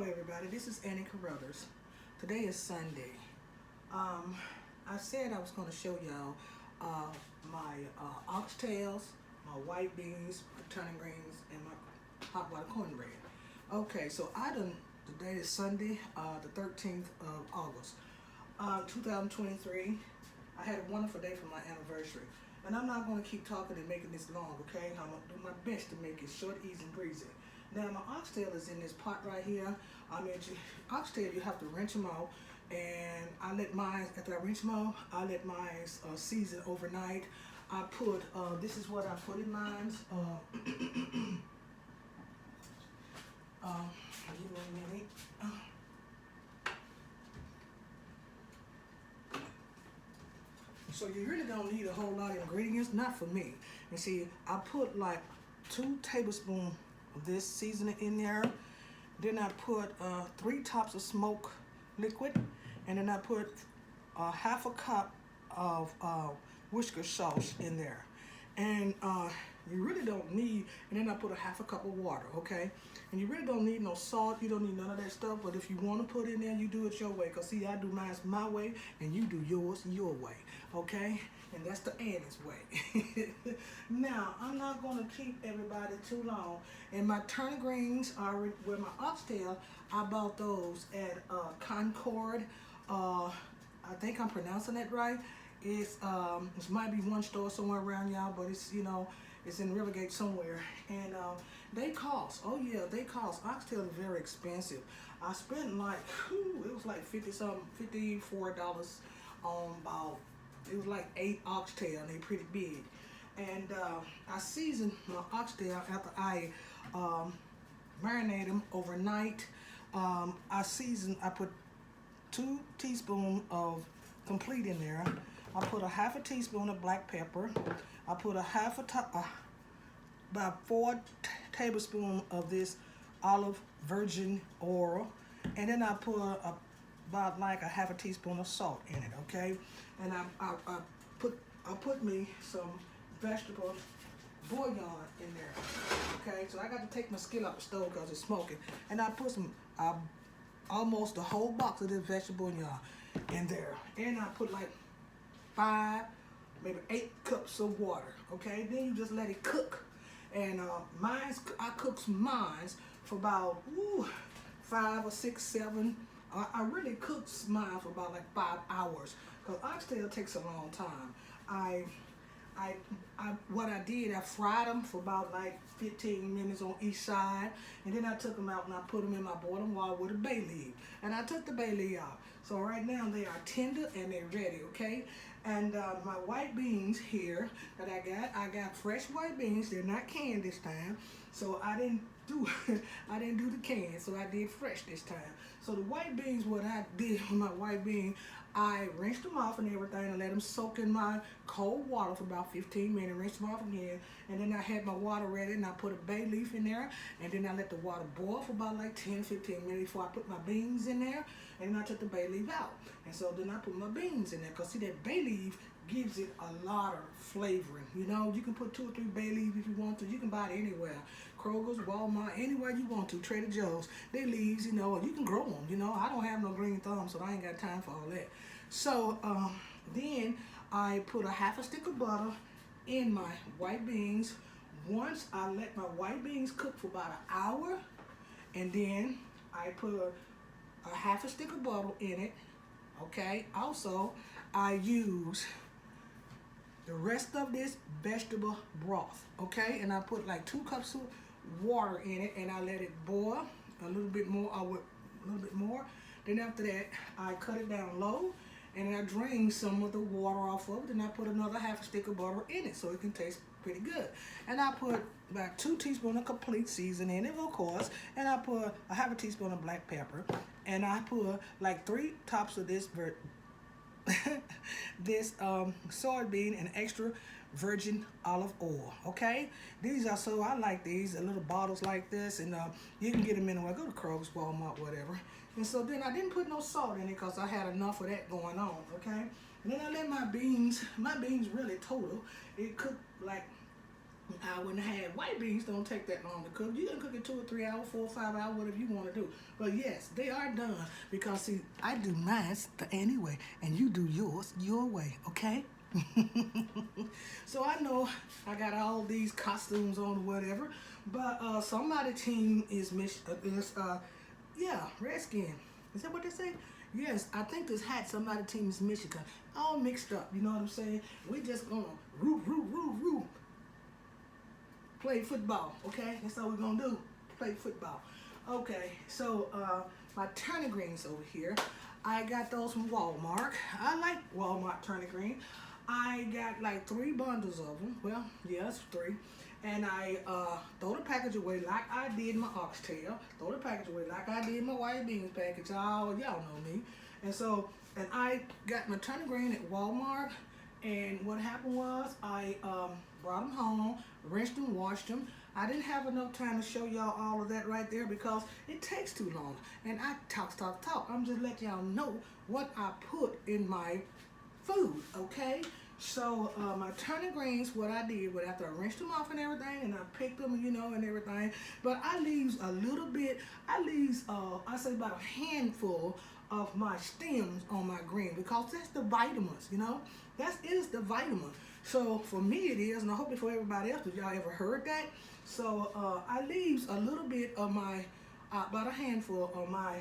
everybody, this is Annie Carruthers. Today is Sunday. I said I was going to show y'all my oxtails, my white beans, my turnip greens, and my hot water cornbread. Okay, so today is Sunday, the 13th of August, 2023. I had a wonderful day for my anniversary. And I'm not going to keep talking and making this long, okay? I'm going to do my best to make it short, easy, and breezy. Now, my oxtail is in this pot right here. Oxtail, you have to rinse them out. And I let mine, after I rinse them out, I let mine season overnight. I put, this is what I put in mine. Give me a minute. So you really don't need a whole lot of ingredients, not for me. And see, I put like 2 tablespoons of this seasoning in there. Then I put 3 tops of smoke liquid. And then I put half a cup of Worcestershire sauce in there. And you really don't need, and then I put a half a cup of water, okay? And you really don't need no salt, you don't need none of that stuff, but if you want to put it in there, you do it your way. Because see, I do mine my way, and you do yours your way, okay? And that's the Annie's way. Now, I'm not going to keep everybody too long. And my turnip greens are with my oxtail. I bought those at Concord. I think I'm pronouncing it right. It might be one store somewhere around y'all, but it's, it's in Rivergate somewhere. And they cost, oh yeah, they cost. Oxtail is very expensive. I spent like, it was like $54 on about, it was like 8 oxtail, and they're pretty big. And I seasoned my oxtail after I marinate them overnight. I put 2 teaspoons of complete in there. I put a half a teaspoon of black pepper. I put about 4 tablespoons of this olive virgin oil. And then I put about like a half a teaspoon of salt in it, okay? And I put me some vegetable bouillon in there, okay? So I got to take my skillet out the stove because it's smoking. And I put some, almost a whole box of this vegetable bouillon in there. And I put like 5, maybe 8 cups of water, okay? Then you just let it cook. And I cooked mine for about 5 or 6, 7. I really cooked mine for about like 5 hours because oxtail takes a long time. What I did, I fried them for about like 15 minutes on each side, and then I took them out and I put them in my boiling water with a bay leaf. And I took the bay leaf out. So right now they are tender and they're ready, okay? And my white beans here that I got fresh white beans. They're not canned this time, so I didn't do the can. So I did fresh this time. So the white beans, what I did with my white beans, I rinsed them off and everything and let them soak in my cold water for about 15 minutes. Rinsed them off again, and then I had my water ready and I put a bay leaf in there, and then I let the water boil for about like 10-15 minutes before I put my beans in there, and then I took the bay leaf out. And so then I put my beans in there, because see, that bay leaf gives it a lot of flavoring. You can put 2 or 3 bay leaves if you want to. You can buy it anywhere. Kroger's, Walmart, anywhere you want to. Trader Joe's. They leaves, you can grow them. I don't have no green thumb, so I ain't got time for all that. So then I put a half a stick of butter in my white beans. Once I let my white beans cook for about an hour, and then I put a half a stick of butter in it. Okay. Also, I use the rest of this vegetable broth, okay? And I put like 2 cups of water in it, and I let it boil a little bit more. Then after that, I cut it down low, and I drain some of the water off of it, and I put another half a stick of butter in it so it can taste pretty good. And I put about 2 teaspoons of complete seasoning in it, of course, and I put a half a teaspoon of black pepper, and I put like 3 tops of this soybean and extra virgin olive oil, okay? These are, so I like these, little bottles like this, and you can get them anywhere. Go to Kroger's, Walmart, whatever. And so then I didn't put no salt in it because I had enough of that going on, okay? And then I let my beans really total. It cooked like an hour and a half. White beans don't take that long to cook. You can cook it 2 or 3 hours, 4 or 5 hours, whatever you want to do. But yes, they are done because see, I do mine the anyway, and you do yours your way, okay? So I know I got all these costumes on or whatever, but somebody team is yeah, Redskin. Is that what they say? Yes, I think this hat somebody team is Michigan. All mixed up, you know what I'm saying? We just gonna root, play football, okay? That's all we're gonna do, play football. Okay, so my turnip greens over here, I got those from Walmart. I like Walmart turnip green. I got like 3 bundles of them. Well, yes, 3. And I throw the package away like I did my oxtail. Throw the package away like I did my white beans package. Y'all know me. And so, and I got my turnip green at Walmart. And what happened was I brought them home, rinsed them, washed them. I didn't have enough time to show y'all all of that right there because it takes too long. And I talk. I'm just letting y'all know what I put in my food, okay? So my turnip greens, what I did was after I rinsed them off and everything, and I picked them, you know, and everything. But I leaves a little bit. I leaves, I say about a handful of my stems on my green because that's the vitamins, you know. It is the vitamin. So for me it is, and I hope it for everybody else. If y'all ever heard that? So I leaves a little bit of my, about a handful of my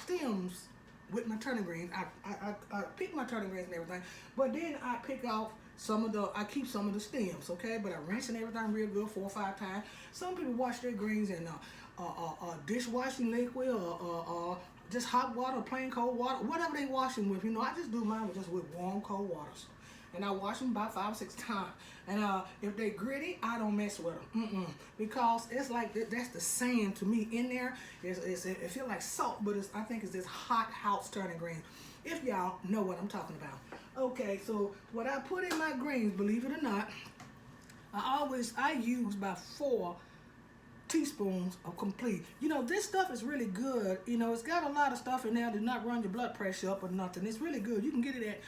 stems with my turnip greens. I pick my turnip greens and everything, but then I pick off I keep some of the stems, okay? But I rinse and everything real good 4 or 5 times. Some people wash their greens in dishwashing liquid or just hot water, plain cold water, whatever they wash them with. You know, I just do mine with warm cold waters. And I wash them about 5 or 6 times. And if they gritty, I don't mess with them. Because it's like that's the sand to me in there. It feels like salt, but I think it's this hot house turnip greens. If y'all know what I'm talking about. Okay, so what I put in my greens, believe it or not, I use about 4 teaspoons of complete. You know, this stuff is really good. You know, it's got a lot of stuff in there to not run your blood pressure up or nothing. It's really good. You can get it at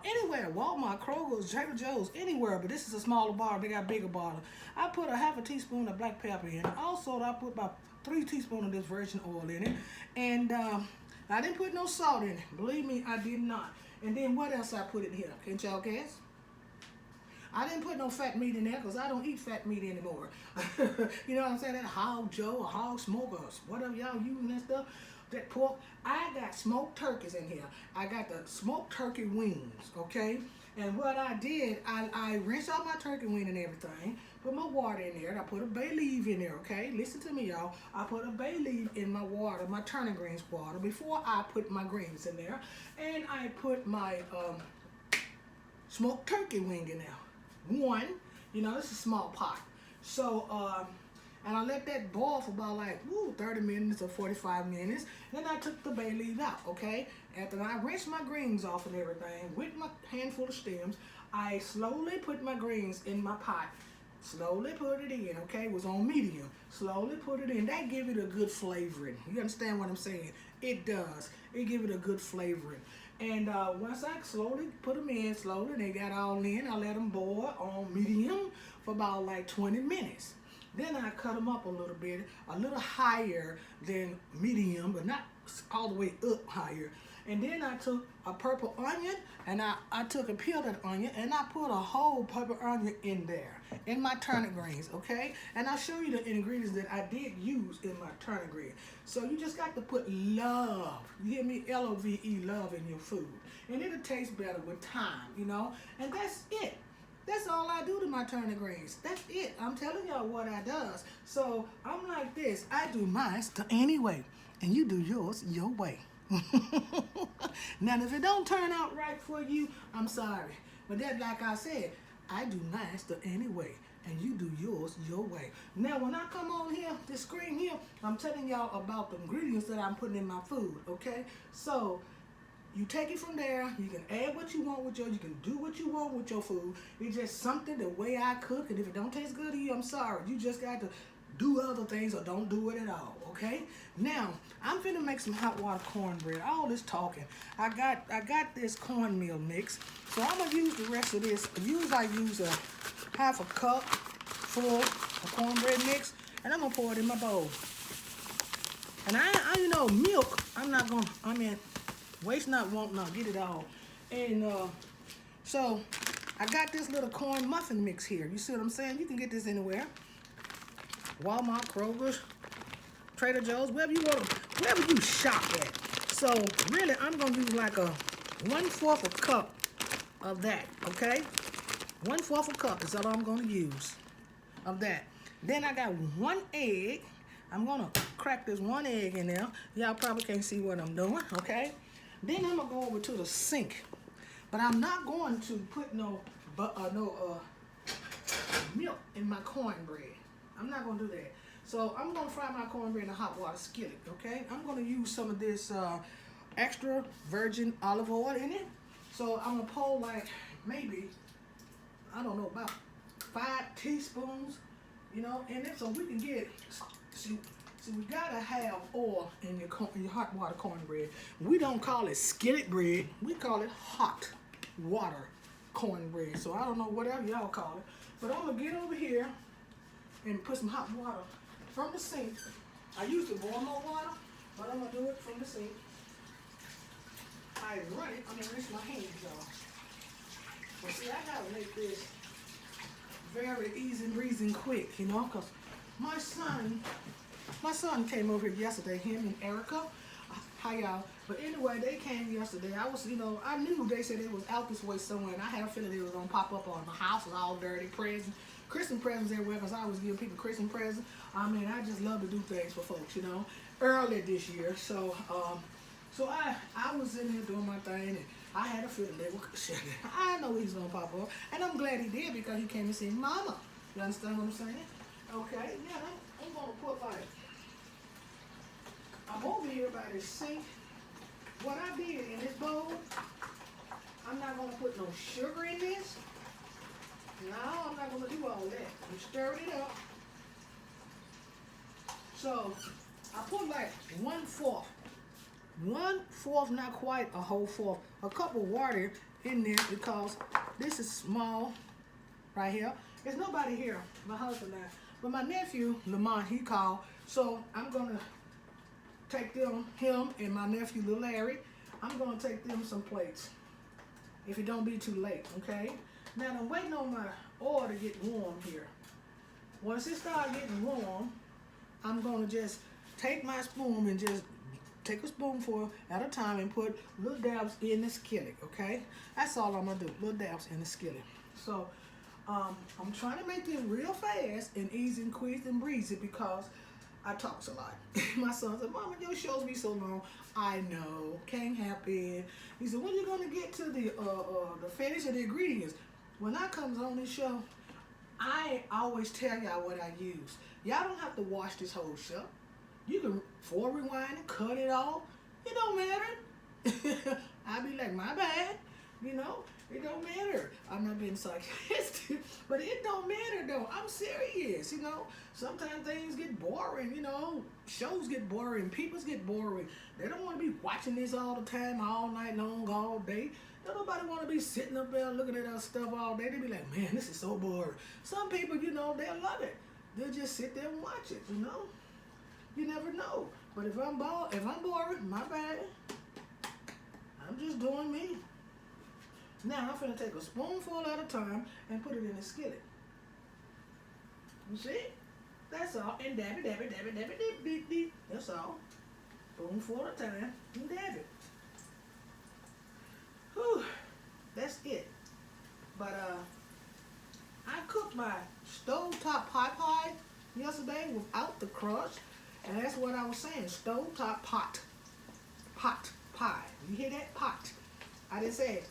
anywhere, Walmart, Kroger's, Trader Joe's, anywhere, but this is a smaller bottle. They got bigger bottle. I put a half a teaspoon of black pepper in it. Also, I put about 3 teaspoons of this virgin oil in it. And I didn't put no salt in it. Believe me, I did not. And then what else I put in here? Can't y'all guess? I didn't put no fat meat in there because I don't eat fat meat anymore. You know what I'm saying? That hog joe or hog smoker, whatever y'all using that stuff, that pork. I got smoked turkeys in here. I got the smoked turkey wings, okay? And what I did, I rinsed out my turkey wing and everything, put my water in there, and I put a bay leaf in there, okay? Listen to me, y'all. I put a bay leaf in my water, my turnip greens water, before I put my greens in there. And I put my smoked turkey wing in there. One, you know, this is a small pot. So, and I let that boil for about like 30 minutes or 45 minutes. Then I took the bay leaf out, okay? After I rinsed my greens off and everything with my handful of stems, I slowly put my greens in my pot. Slowly put it in, okay? It was on medium. Slowly put it in. That give it a good flavoring. You understand what I'm saying? It does. It give it a good flavoring. And once I slowly put them in, they got all in. I let them boil on medium for about like 20 minutes. Then I cut them up a little higher than medium, but not all the way up higher. And then I took a purple onion, and I took a peeled onion, and I put a whole purple onion in there, in my turnip greens, okay? And I'll show you the ingredients that I did use in my turnip greens. So you just got to put love, you hear me? L-O-V-E, love in your food. And it'll taste better with time, you know? And that's it. That's all I do to my turnip greens. That's it. I'm telling y'all what I does. So I'm like this. I do mine the anyway, and you do yours your way. Now, if it don't turn out right for you, I'm sorry. But that, like I said, I do mine the anyway, and you do yours your way. Now, when I come on here, this screen here, I'm telling y'all about the ingredients that I'm putting in my food, okay? So, you take it from there. You can add what you want with you can do what you want with your food. It's just something the way I cook, and if it don't taste good to you, I'm sorry. You just got to do other things or don't do it at all, okay? Now, I'm finna make some hot water cornbread. All this talking. I got this cornmeal mix, so I'm gonna use the rest of this. I use a half a cup full of cornbread mix, and I'm gonna pour it in my bowl. And you know, milk, waste not, want not, get it all. And so I got this little corn muffin mix here. You see what I'm saying? You can get this anywhere. Walmart, Kroger's, Trader Joe's, wherever you shop at. So really, I'm gonna use like a 1/4 a cup of that, okay? 1/4 a cup is all I'm gonna use of that. Then I got 1 egg. I'm gonna crack this 1 egg in there. Y'all probably can't see what I'm doing, okay? Then I'm gonna go over to the sink. But I'm not going to put no milk in my cornbread. I'm not gonna do that. So I'm gonna fry my cornbread in a hot water skillet, okay? I'm gonna use some of this extra virgin olive oil in it. So I'm gonna pour like maybe, I don't know, about 5 teaspoons, you know, in it, so we can get. See, we gotta have oil in your hot water cornbread. We don't call it skillet bread. We call it hot water cornbread. So I don't know whatever y'all call it. But I'm gonna get over here and put some hot water from the sink. I usually boil my water, but I'm gonna do it from the sink. I run it. I'm gonna rinse my hands off. But see, I gotta make this very easy breezy and quick, you know, because my son came over here yesterday, him and Erica. Hi y'all. But anyway, they came yesterday. I knew they said it was out this way somewhere, and I had a feeling they was gonna pop up on my house with all dirty presents, Christmas presents everywhere, because I always give people Christmas presents. I mean, I just love to do things for folks, you know. Early this year, so I was in there doing my thing, and I had a feeling they were. I know he's gonna pop up, and I'm glad he did because he came and see Mama. You understand what I'm saying? Okay, yeah, I'm gonna put like, I'm over here by this sink. What I did in this bowl, I'm not gonna put no sugar in this. No, I'm not gonna do all that. I'm stirring it up. So I put like 1/4. 1/4, not quite a whole fourth. A cup of water in there because this is small right here. There's nobody here, my husband and I. But my nephew, Lamont, he called. So I'm gonna take him and my nephew, Lil Larry, I'm gonna take them some plates. If it don't be too late, okay? Now I'm waiting on my oil to get warm here. Once it starts getting warm, I'm gonna just take my spoon and just take a spoonful at a time and put little dabs in the skillet, okay? That's all I'm gonna do, little dabs in the skillet. So I'm trying to make this real fast and easy and quick and breezy because I talk a lot. My son said, Mama, your shows be so long. I know, can't happen. He said, when you gonna get to the finish of the ingredients? When I comes on this show, I always tell y'all what I use. Y'all don't have to watch this whole show. You can forward rewind and cut it off. It don't matter. I be like, my bad. You know, it don't matter. I'm not being sarcastic, but it don't matter though. I'm serious, you know. Sometimes things get boring, you know. Shows get boring. People get boring. They don't want to be watching this all the time, all night long, all day. Don't nobody want to be sitting up there looking at our stuff all day. They be like, man, this is so boring. Some people, you know, they'll love it. They'll just sit there and watch it, you know. You never know. But if I'm boring, my bad. I'm just doing me. Now I'm finna take a spoonful at a time and put it in the skillet. You see? That's all. And dab it, dip. That's all. Spoonful at a time and dab it. Whew. That's it. But I cooked my stovetop pot pie yesterday without the crust. And that's what I was saying. Stovetop pot pie. You hear that? Pot. I didn't say it.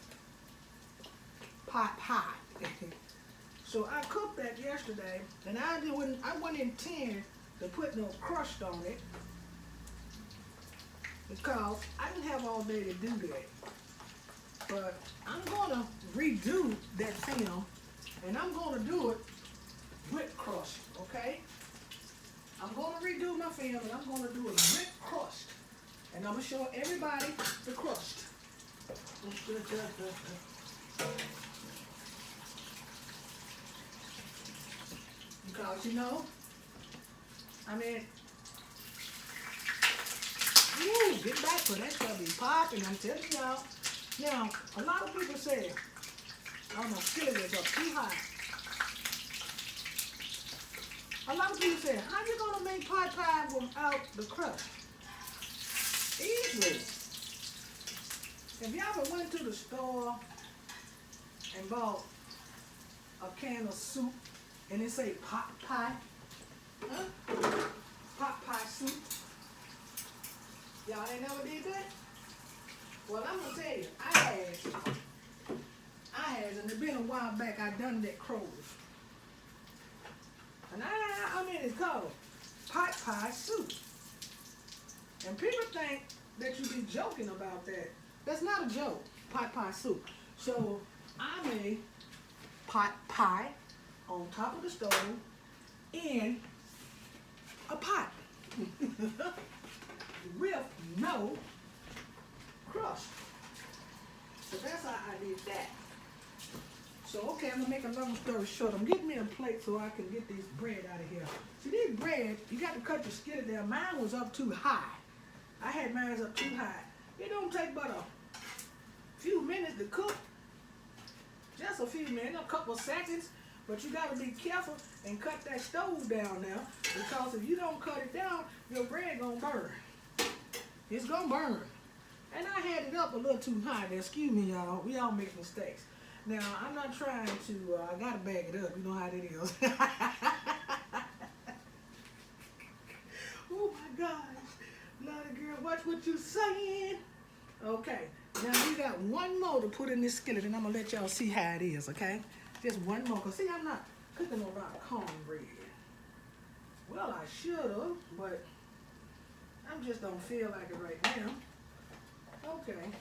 Pot pie. So I cooked that yesterday, and I wouldn't intend to put no crust on it because I didn't have all day to do that. But I'm gonna redo that film, and I'm gonna do it with crust. Okay? I'm gonna redo my film, and I'm gonna do it with crust, and I'm gonna show everybody the crust. Because, you know, I mean, woo, get back for that stuff be popping. I'm telling y'all. Now, a lot of people say, oh, my skillet is up too high. A lot of people say, how you gonna make pot pie without the crust? Easily. If y'all ever went to the store and bought a can of soup and it say pot pie, huh? Pot pie soup. Y'all ain't never did that? Well, I'm gonna tell you, I has, and it's been a while back. I done that Kroger's, and I mean it's called pot pie soup. And people think that you be joking about that. That's not a joke. Pot pie soup. So I made pot pie on top of the stove in a pot with no crust. So that's how I did that. So okay, I'm gonna make a long story short. I'm getting me a plate so I can get this bread out of here. See, this bread, you got to cut the skillet there. Mine was up too high. I had mine up too high. It don't take but a few minutes to cook. Just a few minutes, a couple of seconds. But you got to be careful and cut that stove down now, because if you don't cut it down, your bread gonna burn. It's gonna burn. And I had it up a little too high there. Excuse me, y'all. We all make mistakes. Now, I'm not trying to, I gotta bag it up. You know how that is. Oh my gosh. Naughty girl, watch what you saying. Okay. Now, we got one more to put in this skillet, and I'm gonna let y'all see how it is, okay? Just one more. Because, see, I'm not cooking no lot of cornbread. Well, I should have, but I just don't feel like it right now. Okay.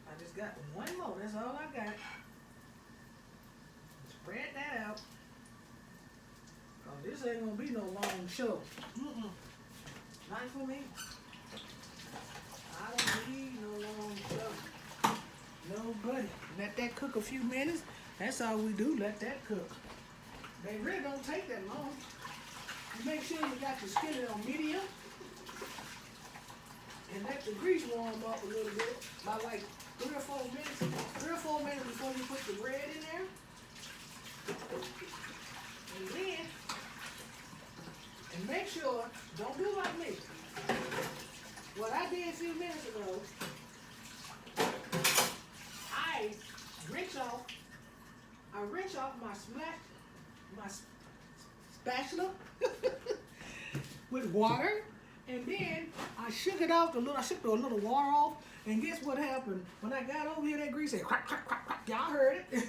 I just got one more. That's all I got. Spread that out. Because this ain't going to be no long show. Not for me. I don't need no long show. Nobody. Let that cook a few minutes. That's all we do. Let that cook. They really don't take that long. You make sure you got your skillet on medium. And let the grease warm up a little bit by like 3 or 4 minutes. 3 or 4 minutes before you put the bread in there. And then, and make sure, don't do like me. What I did a few minutes ago, I rinse off my spatula with water. And then I shook it off I shook a little water off, and guess what happened? When I got over here, that grease said crack, crack, crack, crack. Y'all heard it.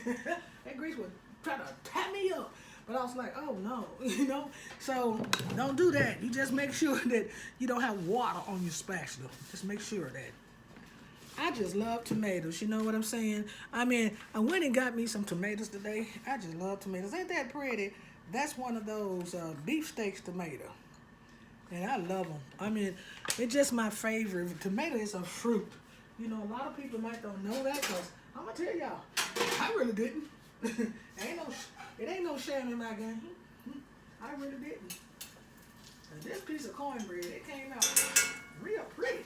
That grease was trying to tap me up. But I was like, oh no, you know? So don't do that. You just make sure that you don't have water on your spatula. Just make sure of that. I just love tomatoes, you know what I'm saying? I mean, I went and got me some tomatoes today. I just love tomatoes. Ain't that pretty? That's one of those beefsteaks tomato. And I love them. I mean, it's just my favorite. Tomato is a fruit. You know, a lot of people might don't know that, because I'm going to tell y'all, I really didn't. It ain't no shame in my game. I really didn't. And this piece of cornbread, it came out real pretty.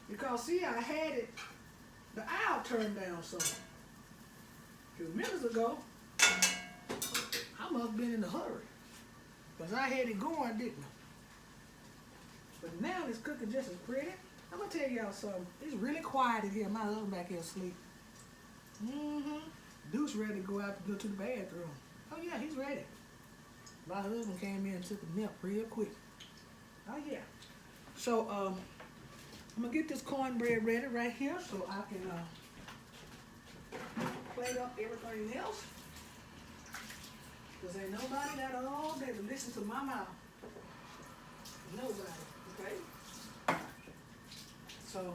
Because, see, I had it, the aisle turned down some. A few minutes ago, I must have been in a hurry. Because I had it going, didn't I? But now it's cooking just as pretty. I'm going to tell y'all something. It's really quiet in here. My husband back here asleep. Deuce ready to go out to go to the bathroom. Oh, yeah, he's ready. My husband came in and took a nap real quick. Oh, yeah. So, I'm going to get this cornbread ready right here so I can plate up everything else. Because ain't nobody got all day to listen to my mouth. Nobody. Okay? So,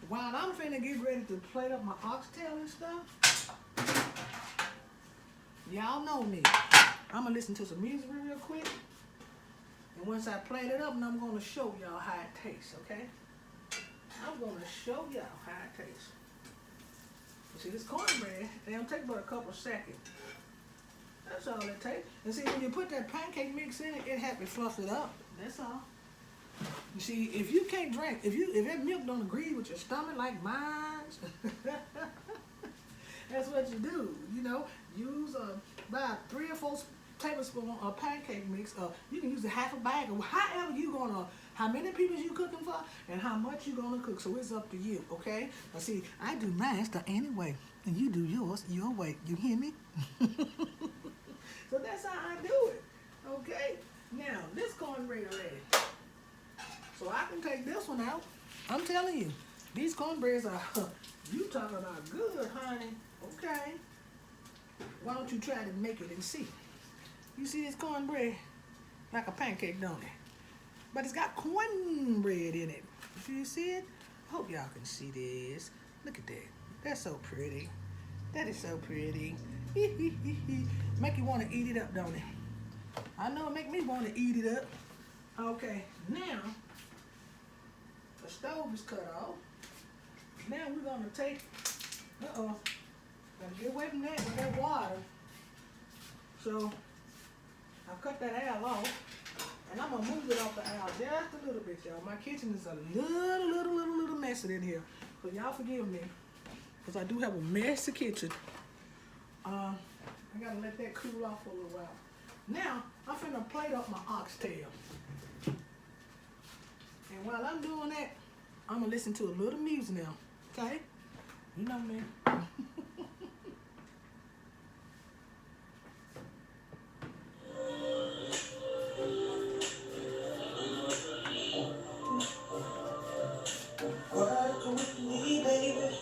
while I'm finna get ready to plate up my oxtail and stuff, y'all know me. I'm gonna listen to some music real quick. And once I plate it up, I'm gonna show y'all how it tastes, okay? I'm gonna show y'all how it tastes. You see, this cornbread, it don't take but a couple seconds. That's all it takes. And see, when you put that pancake mix in it, it helps it fluff it up. That's all. You see, if you can't drink, if that milk don't agree with your stomach like mine, that's what you do. You know, use about 3 or 4 tablespoons of pancake mix. You can use a half a bag or however you gonna, how many people you cooking for, and how much you gonna cook. So it's up to you, okay? Now see, I do mine the anyway, and you do yours your way. You hear me? So that's how I do it, okay? Now this cornbread already. So I can take this one out. I'm telling you, these cornbreads are, you talking about good, honey. Okay. Why don't you try to make it and see? You see this cornbread? Like a pancake, don't it? But it's got cornbread in it. Do you see it? I hope y'all can see this. Look at that. That's so pretty. That is so pretty. Make you want to eat it up, don't it? I know it make me want to eat it up. Okay, now the stove is cut off. Now we're gonna take, gotta get away from that with that water. So I cut that oil off, and I'm gonna move it off the oil just a little bit, y'all. My kitchen is a little messy in here, so y'all forgive me, because I do have a messy kitchen. I gotta let that cool off for a little while. Now I'm finna plate up my oxtail. And while I'm doing that, I'm gonna listen to a little music now, okay? You know me. Work with me, baby.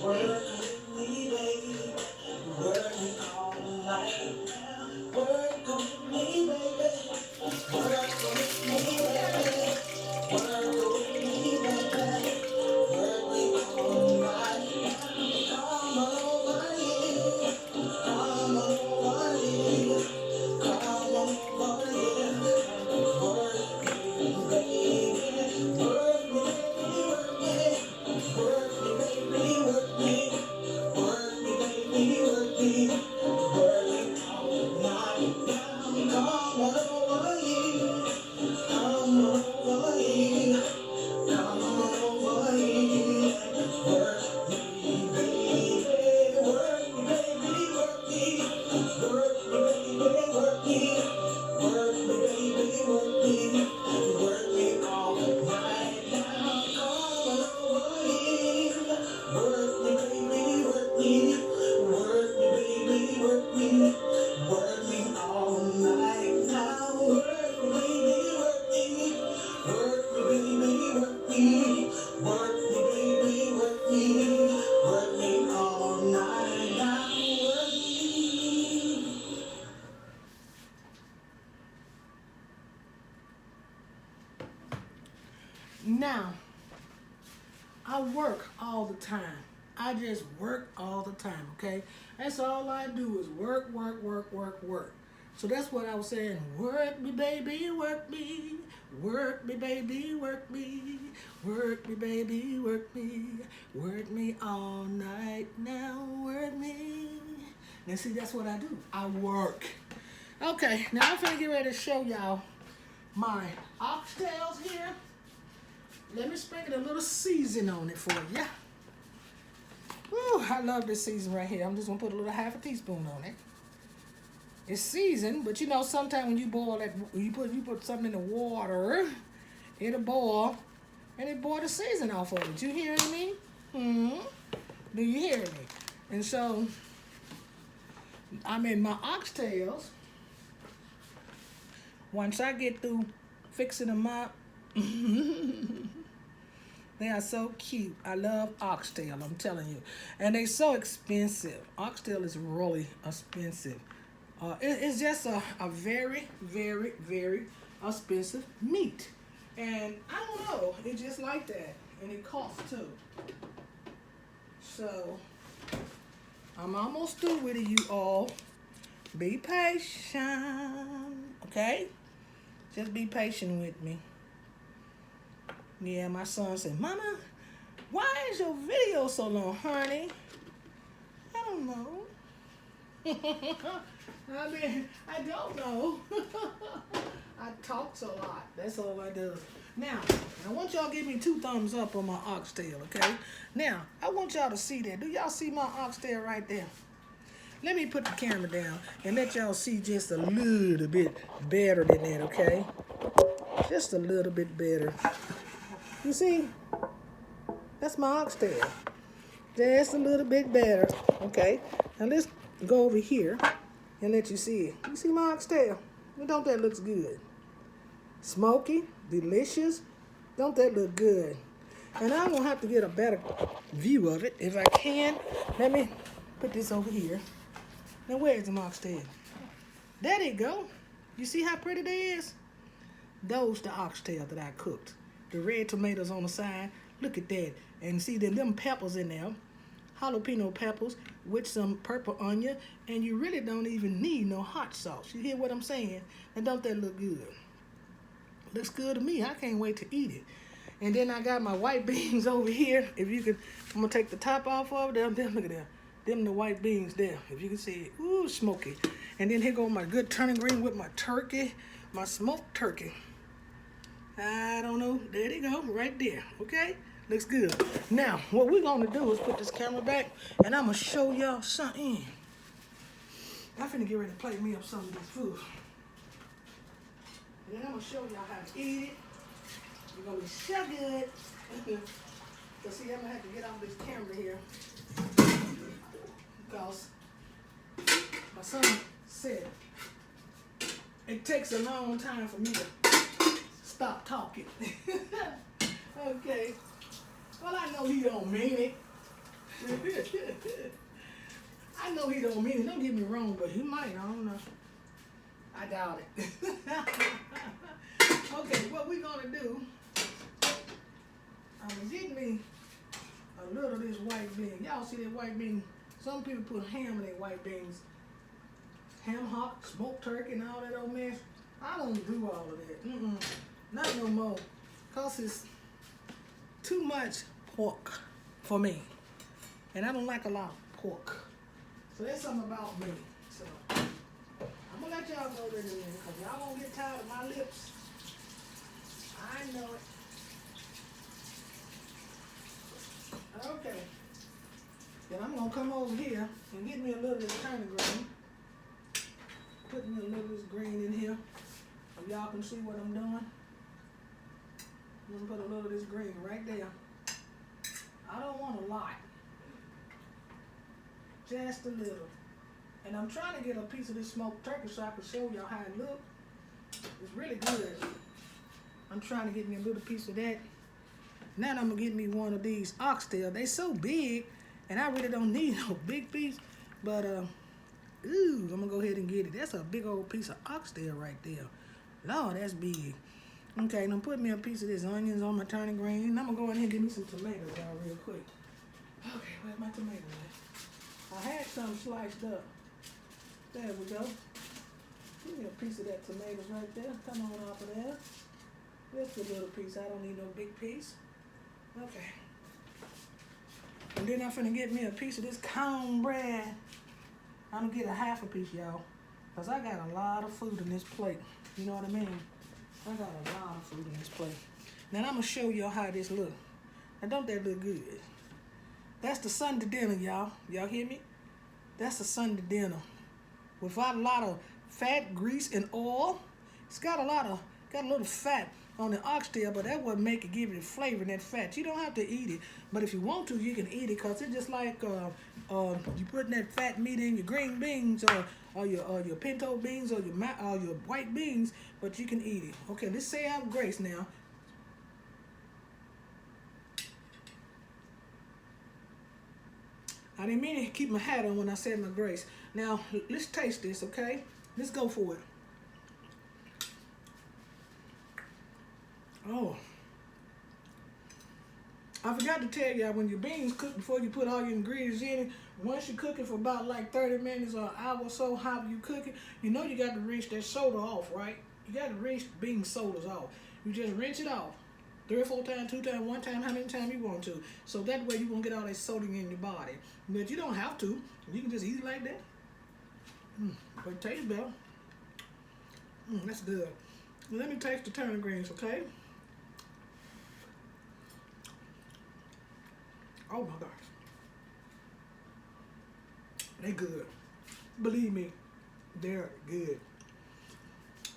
Work with me, baby. Work me all night. Work with me, baby. Work with me, baby. Now, I work all the time. I just work all the time, okay? That's all I do is work, work, work, work, work. So that's what I was saying. Work me, baby, work me. Work me, baby, work me. Work me, baby, work me. Work me all night now, work me. Now see, that's what I do. I work. Okay, now I'm finna get ready to show y'all my oxtails here. Let me sprinkle a little season on it for you. Woo, I love this season right here. I'm just gonna put a little half a teaspoon on it. It's seasoned, but you know, sometimes when you boil that, you put something in the water, it'll boil, and it boil the season off of it. You hearing me? Do you hear me? And so, I'm in my oxtails. Once I get through fixing them up, they are so cute. I love oxtail, I'm telling you. And they're so expensive. Oxtail is really expensive. It's just a very, very, very expensive meat. And I don't know, it's just like that. And it costs too. So, I'm almost through with it, you all. Be patient, okay? Just be patient with me. Yeah, my son said, Mama, why is your video so long, honey? I don't know. I mean, I don't know. I talks a lot. That's all I do. Now, I want y'all to give me 2 thumbs up on my oxtail, okay? Now, I want y'all to see that. Do y'all see my oxtail right there? Let me put the camera down and let y'all see just a little bit better than that, okay? Just a little bit better. You see? That's my oxtail. Just a little bit better, okay? Now let's go over here and let you see it. You see my oxtail? Well, don't that look good? Smoky, delicious. Don't that look good? And I'm gonna have to get a better view of it if I can. Let me put this over here. Now where's the oxtail? There they go. You see how pretty they is? Those the oxtail that I cooked. The red tomatoes on the side. Look at that. And see them peppers in there. Jalapeno peppers with some purple onion. And you really don't even need no hot sauce. You hear what I'm saying? And don't that look good? Looks good to me. I can't wait to eat it. And then I got my white beans over here. If you could, I'm going to take the top off of them. Look at that. Them the white beans there. If you can see it. Ooh, smoky. And then here go my good turnip green with my turkey. My smoked turkey. I don't know. There they go. Right there. Okay? Looks good. Now, what we're going to do is put this camera back. And I'm going to show y'all something. I'm finna get ready to plate me up some of this food. And then I'm going to show y'all how to eat it. It's going to be so good. So see, I'm going to have to get off this camera here. Because my son said it takes a long time for me to stop talking. Okay. Well, I know he don't mean it. I know he don't mean it. Don't get me wrong, but he might. I don't know. I doubt it. Okay, what we're going to do, I'm going to get me a little of this white bean. Y'all see that white bean? Some people put ham in their white beans. Ham hock, smoked turkey, and all that old mess. I don't do all of that. Not no more. Because it's too much pork for me. And I don't like a lot of pork. So that's something about me. So I'm going to let y'all go there in a minute because y'all won't get tired of my lips. I know it. Okay. Then I'm going to come over here and get me a little of this turnip green. Put me a little of this green in here. So y'all can see what I'm doing. I'm going to put a little of this green right there. I don't want a lot. Just a little. And I'm trying to get a piece of this smoked turkey so I can show y'all how it looks. It's really good. I'm trying to get me a little piece of that. Now I'm going to get me one of these oxtail. They so big, and I really don't need no big piece. But, ooh, I'm going to go ahead and get it. That's a big old piece of oxtail right there. Lord, that's big. Okay, now put me a piece of this onions on my turnip green. I'm going to go ahead and get me some tomatoes, y'all, real quick. Okay, where's my tomatoes at? I had some sliced up. There we go. Give me a piece of that tomatoes right there. Come on off of there. Just a little piece. I don't need no big piece. Okay. And then I'm finna get me a piece of this cornbread. I'm gonna get a half a piece, y'all. Because I got a lot of food in this plate. You know what I mean? I got a lot of food in this plate. Now I'm gonna show y'all how this look. Now don't that look good? That's the Sunday dinner, y'all. Y'all hear me? That's the Sunday dinner. Without a lot of fat, grease, and oil. It's got a little fat on the oxtail, but that would make it give it the flavor and that fat. You don't have to eat it, but if you want to, you can eat it because it's just like you putting that fat meat in your green beans or your pinto beans or your white beans, but you can eat it. Okay, let's say I have grace now. I didn't mean to keep my hat on when I said my grace. Now, let's taste this, okay? Let's go for it. Oh. I forgot to tell y'all, when your beans cook before you put all your ingredients in it, once you cook it for about like 30 minutes or an hour or so, however you cook it, you know you got to rinse that soda off, right? You got to rinse bean sodas off. You just rinse it off. 3 or 4 times, 2 times, 1 time, how many times you want to. So that way you won't get all that sodium in your body. But you don't have to. You can just eat it like that. But it tastes better. That's good. Let me taste the turnip greens, okay? Oh my gosh. They good. Believe me, they're good.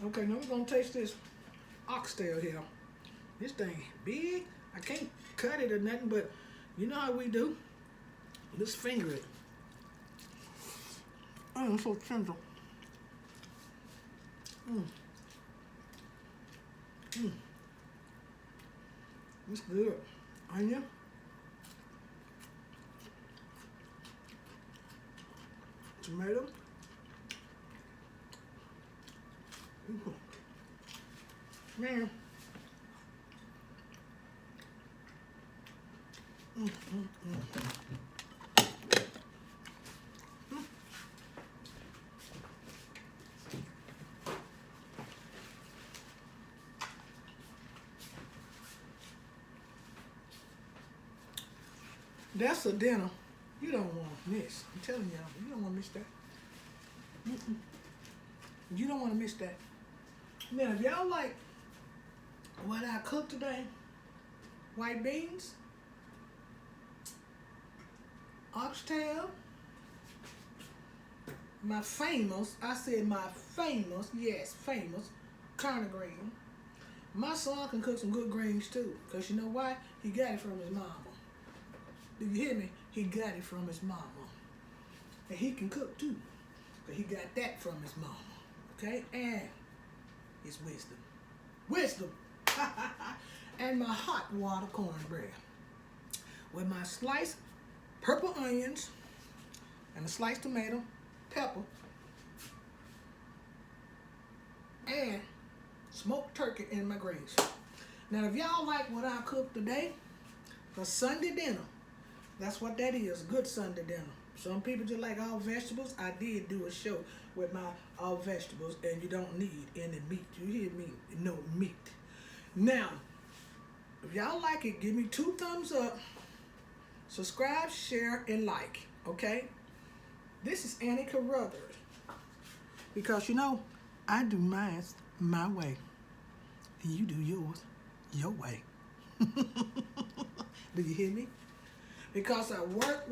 Okay, now we're gonna taste this oxtail here. This thing big. I can't cut it or nothing, but you know how we do. Let's finger it. Oh, it's so tender. It's good. Onion. Tomato. Man. That's a dinner you don't want to miss. I'm telling y'all, you don't want to miss that. You don't want to miss that. Now, if y'all like what I cooked today, white beans, oxtail, my famous, yes, famous, turnip green. My son can cook some good greens too, because you know why? He got it from his mama. Do you hear me? He got it from his mama. And he can cook too, because he got that from his mama. Okay? And his wisdom. Wisdom! And my hot water cornbread with my sliced purple onions and a sliced tomato, pepper, and smoked turkey in my greens. Now, if y'all like what I cooked today for Sunday dinner, that's what that is, good Sunday dinner. Some people just like all vegetables. I did do a show with my all vegetables, and you don't need any meat. You hear me? No meat. Now, if y'all like it, give me 2 thumbs up. Subscribe, share, and like. Okay? This is Annie Carruthers. Because, you know, I do mine my way. And you do yours your way. Do you hear me? Because I work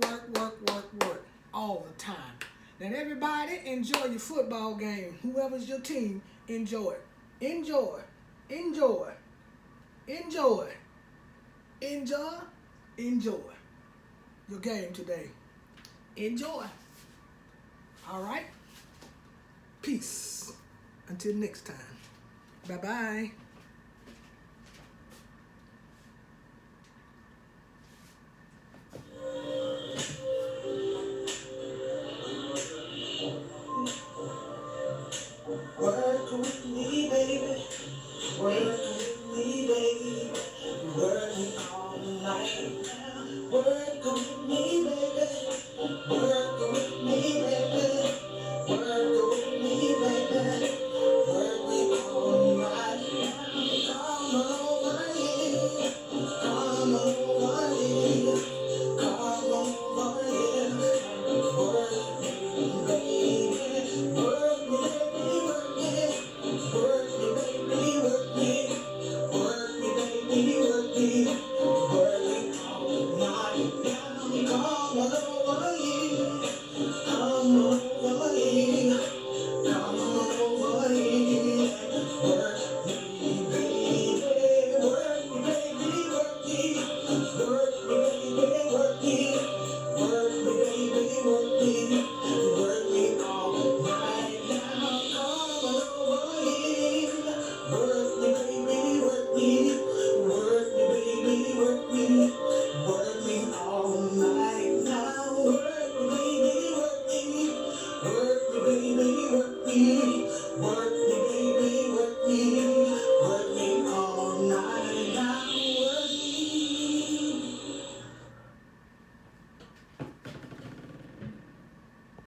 all the time. Then everybody enjoy your football game. Whoever's your team, enjoy it. Enjoy. Enjoy. Enjoy. Enjoy. Enjoy your game today. Enjoy. All right? Peace. Until next time. Bye-bye.